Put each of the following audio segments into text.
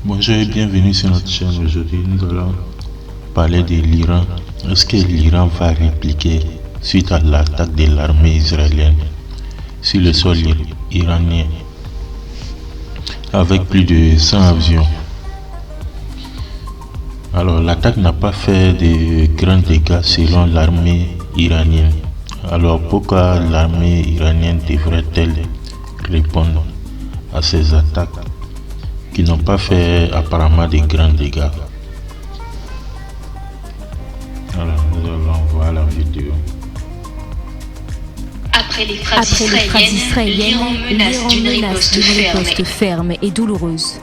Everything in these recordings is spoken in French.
Bonjour et bienvenue sur notre chaîne. Aujourd'hui, nous allons parler de l'Iran. Est-ce que l'Iran va répliquer suite à l'attaque de l'armée israélienne sur le sol iranien avec plus de 100 avions? Alors, l'attaque n'a pas fait de grands dégâts selon l'armée iranienne. Alors, pourquoi l'armée iranienne devrait-elle répondre à ces attaques qui n'ont pas fait apparemment de grands dégâts? Alors, nous allons voir la vidéo. Après les frappes israéliennes, l'Iran menace d'une riposte ferme et douloureuse.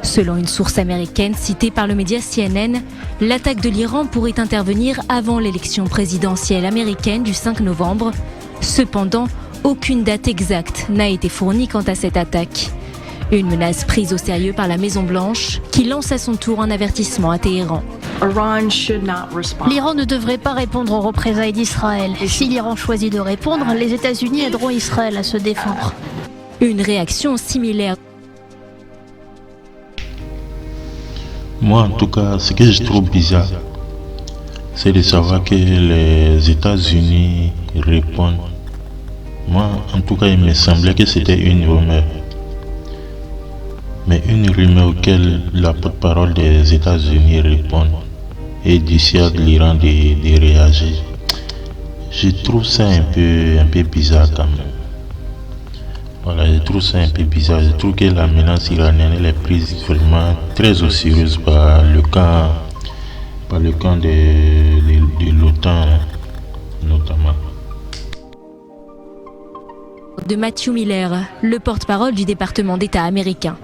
Selon une source américaine citée par le média CNN, l'attaque de l'Iran pourrait intervenir avant l'élection présidentielle américaine du 5 novembre. Cependant, aucune date exacte n'a été fournie quant à cette attaque. Une menace prise au sérieux par la Maison-Blanche, qui lance à son tour un avertissement à Téhéran. L'Iran ne devrait pas répondre aux représailles d'Israël. Si l'Iran choisit de répondre, les États-Unis aideront Israël à se défendre. Une réaction similaire. Moi, en tout cas, ce que je trouve bizarre, c'est de savoir que les États-Unis répondent. Moi, en tout cas, il me semblait que c'était une rumeur. Mais une rumeur auquel la porte-parole des États-Unis répond et dissuade l'Iran de réagir. Je trouve ça un peu bizarre quand même. Voilà, je trouve ça un peu bizarre. Je trouve que la menace iranienne elle est prise vraiment très au sérieux par le camp de l'OTAN notamment. De Matthew Miller, le porte-parole du département d'État américain.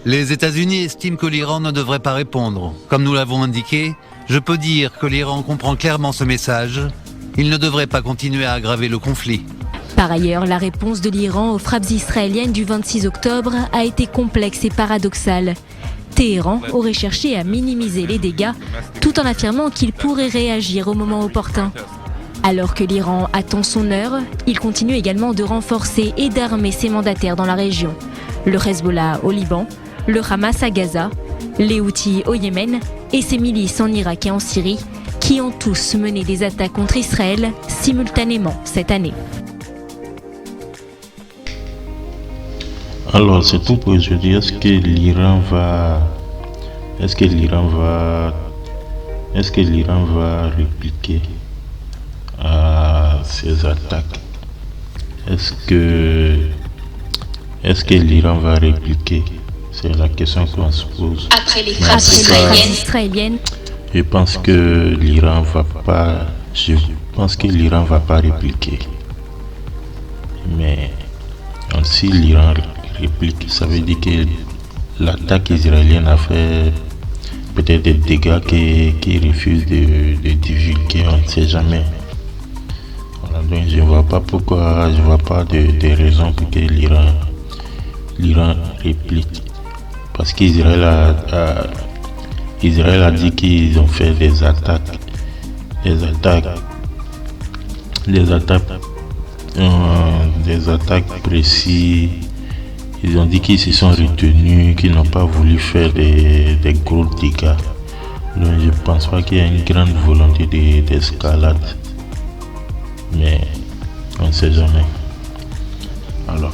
Les États-Unis estiment que l'Iran ne devrait pas répondre. Comme nous l'avons indiqué, je peux dire que l'Iran comprend clairement ce message. Il ne devrait pas continuer à aggraver le conflit. Par ailleurs, la réponse de l'Iran aux frappes israéliennes du 26 octobre a été complexe et paradoxale. Téhéran aurait cherché à minimiser les dégâts tout en affirmant qu'il pourrait réagir au moment opportun. Alors que l'Iran attend son heure, il continue également de renforcer et d'armer ses mandataires dans la région. Le Hezbollah au Liban, le Hamas à Gaza, les Houthis au Yémen et ses milices en Irak et en Syrie qui ont tous mené des attaques contre Israël simultanément cette année. Alors c'est tout pour aujourd'hui. Est-ce que l'Iran va répliquer à ces attaques? Est-ce que l'Iran va répliquer? C'est la question qu'on se pose. Après les frappes israéliennes, Je pense que l'Iran va pas répliquer. Mais si l'Iran réplique, ça veut dire que l'attaque israélienne a fait peut-être des dégâts qu'ils refusent de divulguer, on ne sait jamais. Voilà, donc je ne vois pas de raison pour que l'Iran réplique. Parce qu'Israël a dit qu'ils ont fait des attaques précises. Ils ont dit qu'ils se sont retenus, qu'ils n'ont pas voulu faire des gros dégâts. Donc je ne pense pas qu'il y ait une grande volonté d'escalade. Mais on ne sait jamais. Alors.